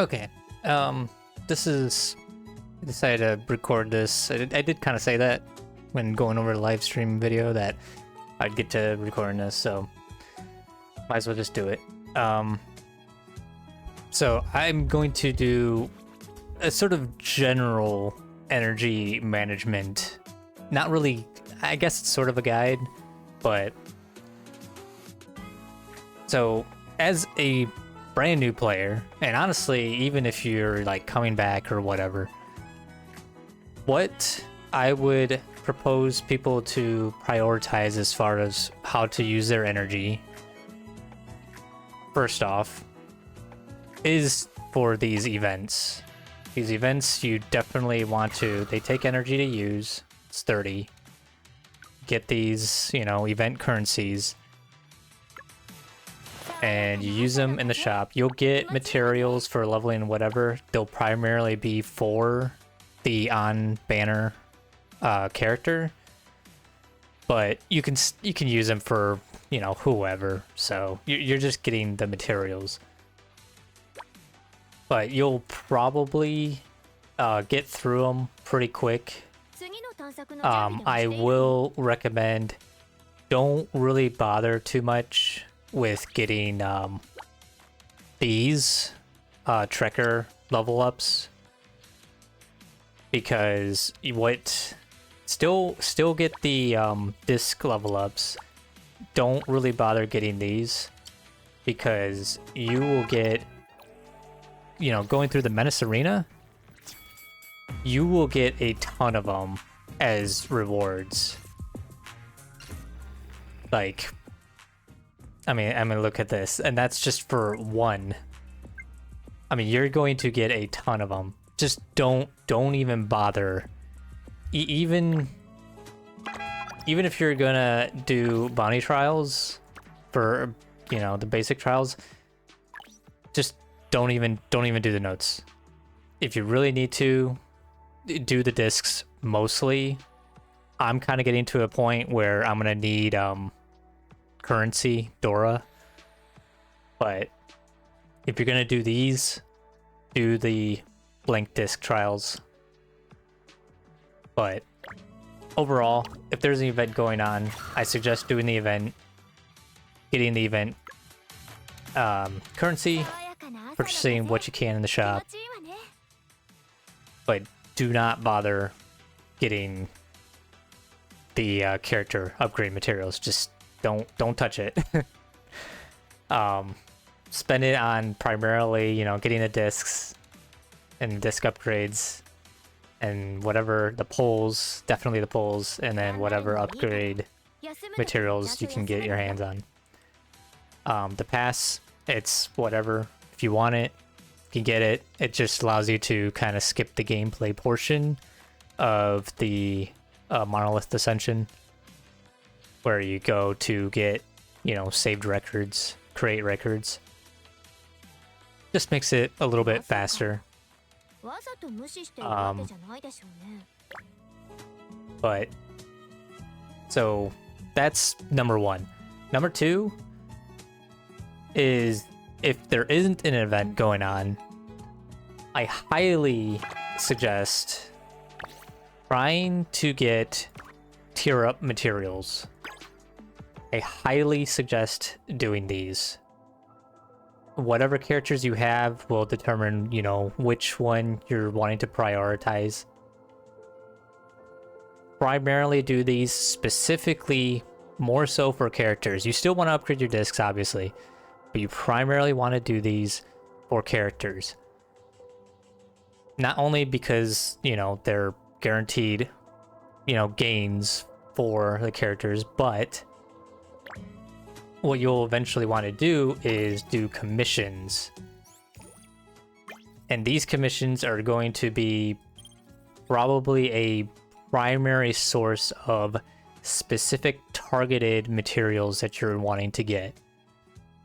Okay. This is. I decided to record this. I did kind of say that when going over the live stream video that I'd get to recording this, so might as well just do it. So I'm going to do a sort of general energy management. Not really, I guess it's sort of a guide, but so as a brand new player, and honestly, even if you're like coming back or whatever, what I would propose people to prioritize as far as how to use their energy, first off, is for these events. These events, you definitely want to, they take energy to use, it's 30. Get these, you know, event currencies, and you use them in the shop. You'll get materials for leveling whatever. They'll primarily be for the on-banner character, but you can use them for, you know, whoever. So you're just getting the materials. But you'll probably get through them pretty quick. I will recommend don't really bother too much with getting these Trekker level ups, because what still get the disc level ups. Don't really bother getting these, because you will get, you know, going through the Menace Arena, you will get a ton of them as rewards. Like, I mean, look at this, and that's just for one. I mean, you're going to get a ton of them. Just don't even bother. Even if you're gonna do bounty trials for, you know, the basic trials, just don't even do the notes. If you really need to do the discs, mostly, I'm kind of getting to a point where I'm gonna need currency Dora. But if you're gonna do these, do the blank disc trials. But overall, if there's an event going on, I suggest doing the event, getting the event currency, purchasing what you can in the shop, but do not bother getting the character upgrade materials. Just don't touch it. Spend it on primarily, you know, getting the discs and disc upgrades and whatever, the poles, definitely the poles, and then whatever upgrade materials you can get your hands on. The pass, it's whatever. If you want it, you can get it. It just allows you to kind of skip the gameplay portion of the Monolith Ascension, where you go to get, you know, saved records, create records. Just makes it a little bit faster. But so that's number one. Number two is, if there isn't an event going on, I highly suggest trying to get tier up materials. I highly suggest doing these. Whatever characters you have will determine, you know, which one you're wanting to prioritize. Primarily do these specifically more so for characters. You still want to upgrade your discs, obviously, but you primarily want to do these for characters. Not only because, you know, they're guaranteed, you know, gains for the characters, but what you'll eventually want to do is do commissions. And these commissions are going to be probably a primary source of specific targeted materials that you're wanting to get.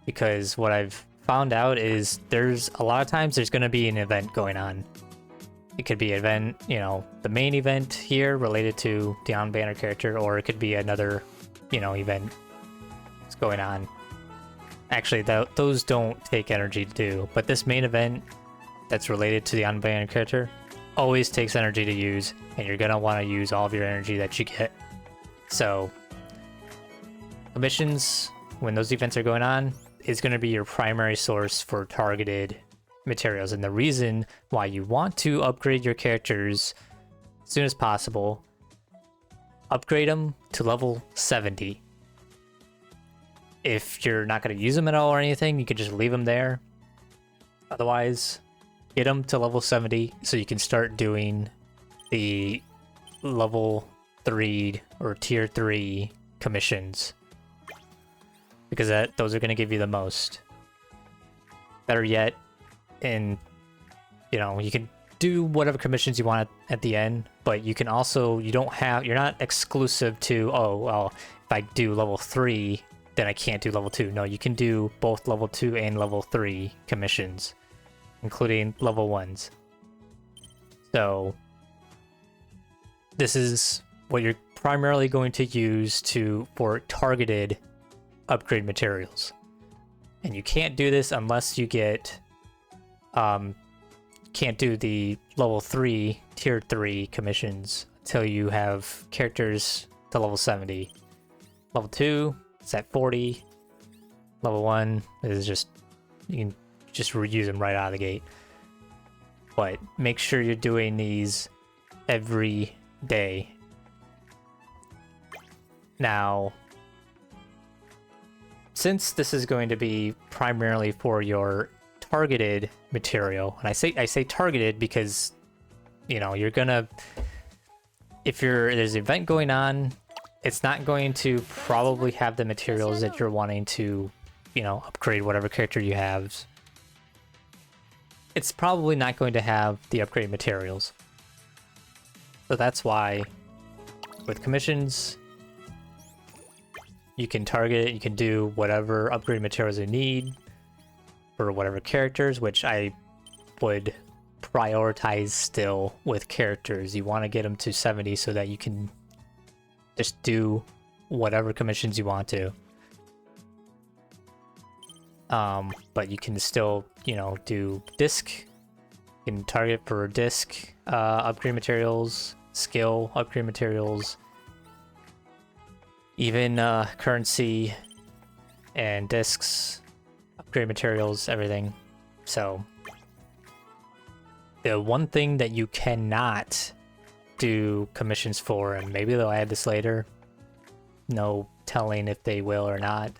Because what I've found out is there's a lot of times there's going to be an event going on. It could be an event, you know, the main event here related to the on-banner character, or it could be another, you know, event that's going on. Actually, those don't take energy to do, but this main event that's related to the unbanned character always takes energy to use, and you're gonna want to use all of your energy that you get. So commissions, when those events are going on, is going to be your primary source for targeted materials. And the reason why you want to upgrade your characters as soon as possible, upgrade them to level 70. If you're not going to use them at all or anything, you can just leave them there. Otherwise, get them to level 70 so you can start doing the level 3 or tier 3 commissions, because those are going to give you the most. Better yet, and you know, you can do whatever commissions you want at the end, but you can also, you're not exclusive to, oh well, if I do level 3 then I can't do level 2. No, you can do both level 2 and level 3 commissions, including level 1s. So this is what you're primarily going to use for targeted upgrade materials. And you can't do this unless you get can't do the level 3 tier 3 commissions until you have characters to level 70. Level 2 is at 40. Level 1 is just, you can just reuse them right out of the gate. But make sure you're doing these every day. Now, since this is going to be primarily for your targeted material, and I say targeted because, you know, you're gonna, if there's an event going on, it's not going to probably have the materials that you're wanting to, you know, upgrade whatever character you have. It's probably not going to have the upgrade materials. So that's why with commissions, you can target it, you can do whatever upgrade materials you need for whatever characters, which I would prioritize still with characters. You want to get them to 70 so that you can just do whatever commissions you want to. But you can still, you know, do disc. You can target for disc upgrade materials, skill upgrade materials, even currency and discs, upgrade materials, everything. So the one thing that you cannot do commissions for, and maybe they'll add this later, no telling if they will or not,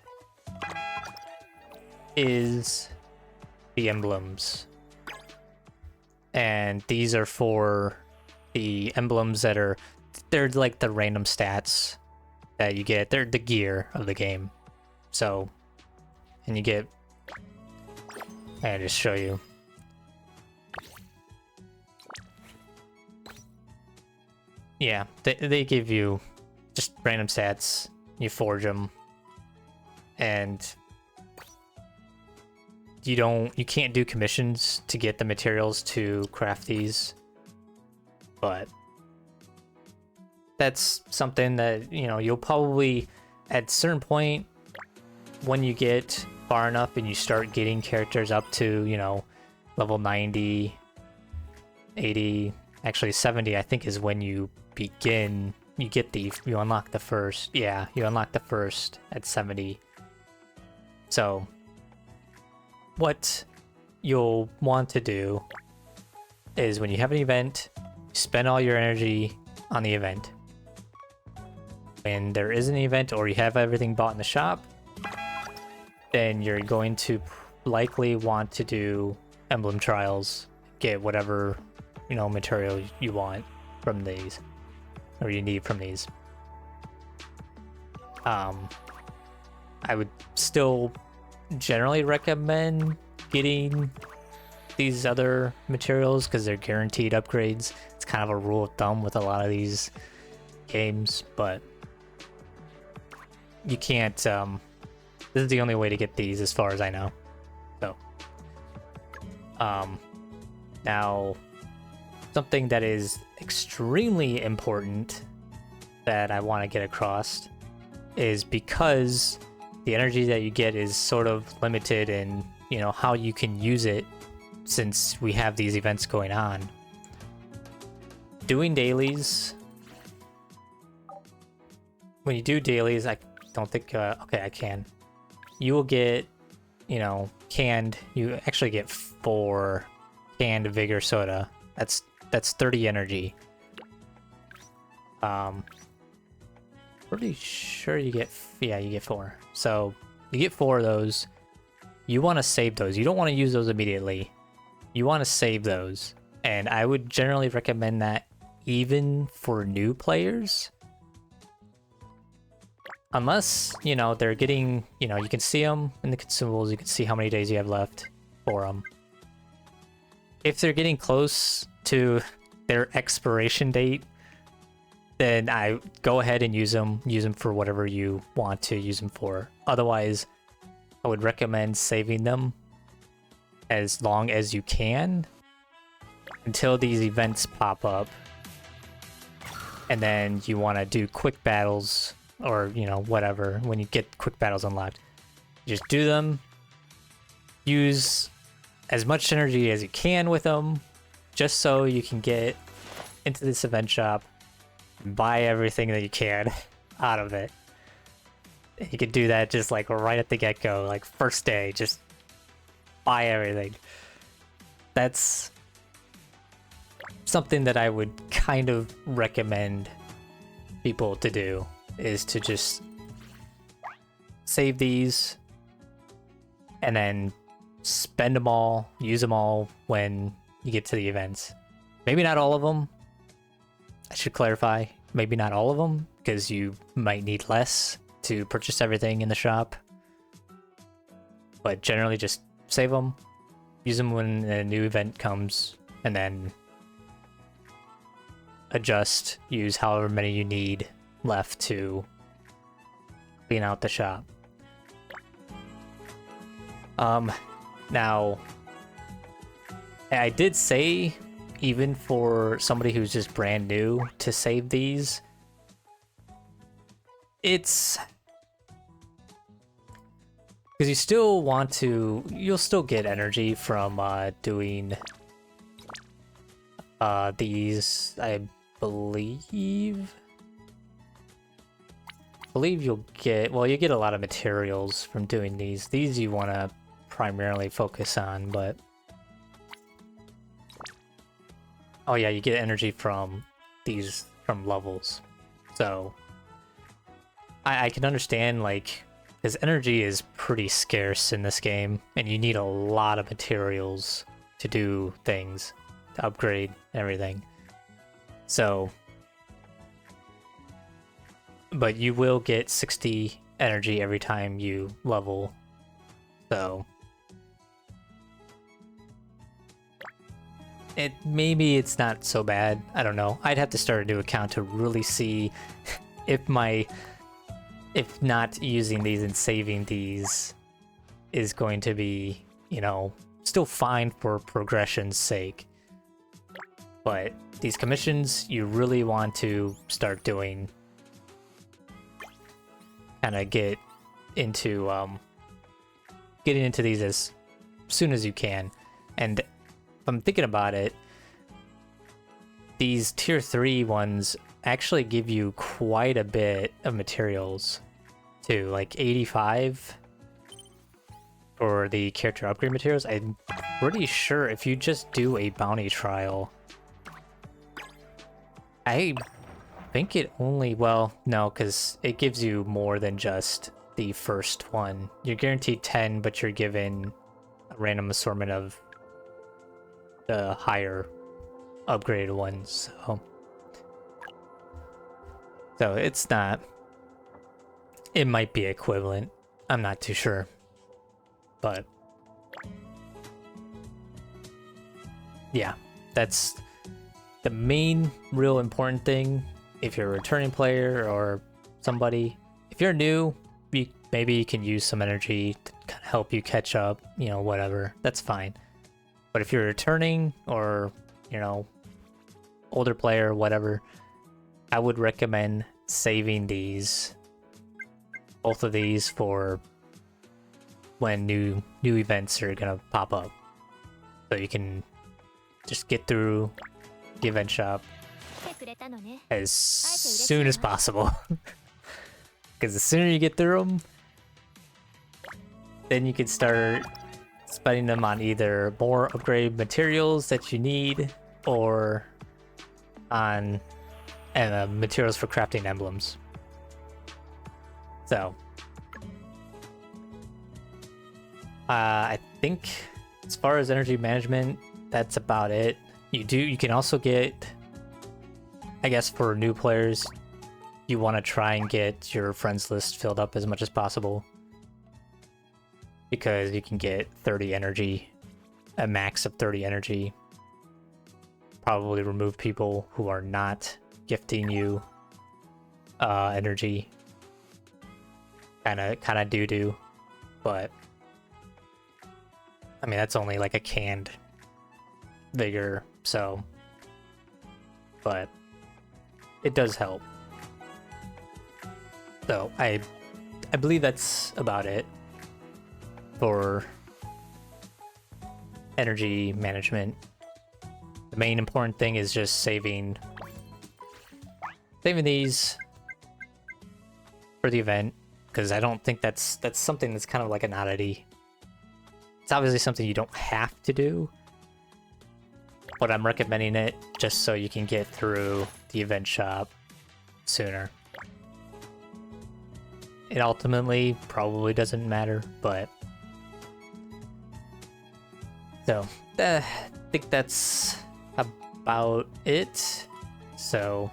is the emblems. And these are for the emblems that they're like the random stats that you get. They're the gear of the game. So, and you get, I'll just show you. Yeah, they give you just random stats. You forge them, and you can't do commissions to get the materials to craft these, but that's something that, you know, you'll probably at a certain point when you get far enough and you start getting characters up to, you know, level 90, 80, actually 70 I think is when you begin, you unlock the first, yeah, you unlock the first at 70. So what you'll want to do is when you have an event, spend all your energy on the event. When there is an event or you have everything bought in the shop, then you're going to likely want to do emblem trials, get whatever, you know, material you want from these, or you need from these. I would still generally recommend getting these other materials because they're guaranteed upgrades. It's kind of a rule of thumb with a lot of these games, but you can't, this is the only way to get these as far as I know. So, now something that is extremely important that I want to get across is because the energy that you get is sort of limited in, you know, how you can use it since we have these events going on. Doing dailies. When you do dailies, I don't think, okay, I can. You will get, you know, canned, you actually get 4 canned Vigor Soda. That's 30 energy. Pretty sure you get, yeah, you get 4. So you get 4 of those. You want to save those. You don't want to use those immediately. You want to save those. And I would generally recommend that even for new players. Unless, you know, they're getting, you know, you can see them in the consumables. You can see how many days you have left for them. If they're getting close to their expiration date, then I go ahead and use them for whatever you want to use them for. Otherwise, I would recommend saving them as long as you can until these events pop up. And then you want to do quick battles or, you know, whatever, when you get quick battles unlocked. Just do them. Use as much energy as you can with them, just so you can get into this event shop and buy everything that you can out of it. You can do that just like right at the get-go, like first day, just buy everything. That's something that I would kind of recommend people to do, is to just save these and then spend them all, use them all when you get to the events. Maybe not all of them. I should clarify, maybe not all of them, because you might need less to purchase everything in the shop. But generally just save them, use them when a new event comes, and then adjust, use however many you need left to clean out the shop. Now, I did say, even for somebody who's just brand new, to save these. It's because you still want to, you'll still get energy from doing these, I believe you'll get, well, you get a lot of materials from doing these. These you want to primarily focus on, but oh yeah, you get energy from these, from levels. So I can understand, like, because energy is pretty scarce in this game, and you need a lot of materials to do things, to upgrade everything. So, but you will get 60 energy every time you level, so maybe it's not so bad. I don't know. I'd have to start a new account to really see if not using these and saving these is going to be, you know, still fine for progression's sake. But these commissions, you really want to start doing, kind of get into getting into these as soon as you can. And if I'm thinking about it, these tier 3 ones actually give you quite a bit of materials too, like 85 for the character upgrade materials. I'm pretty sure if you just do a bounty trial, I think it only, well, no, because it gives you more than just the first one. You're guaranteed 10, but you're given a random assortment of the higher upgraded ones. So it's not, it might be equivalent. I'm not too sure. But yeah, that's the main real important thing. If you're a returning player or somebody, if you're new, maybe you can use some energy to kind of help you catch up, you know, whatever, that's fine. But if you're returning or, you know, older player, whatever, I would recommend saving these, both of these, for when new events are gonna pop up. So you can just get through the event shop as soon as possible. Because the sooner you get through them, then you can start spending them on either more upgrade materials that you need or on materials for crafting emblems. So I think as far as energy management, that's about it. You can also get, I guess for new players, you want to try and get your friends list filled up as much as possible, because you can get 30 energy, a max of 30 energy. Probably remove people who are not gifting you energy. Kind of doo-doo, but I mean that's only like a canned vigor, so, but it does help. So I believe that's about it for energy management. The main important thing is just saving these for the event, because I don't think that's something that's kind of like an oddity. It's obviously something you don't have to do, but I'm recommending it just so you can get through the event shop sooner. It ultimately probably doesn't matter, but so I think that's about it. So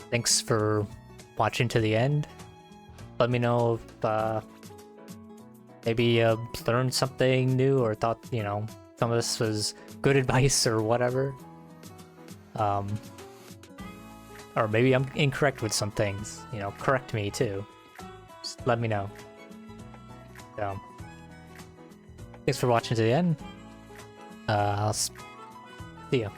thanks for watching to the end. Let me know if maybe you learned something new or thought, you know, some of this was good advice or whatever. Or maybe I'm incorrect with some things, you know, correct me too. Just let me know. So, thanks for watching to the end. I'll see you.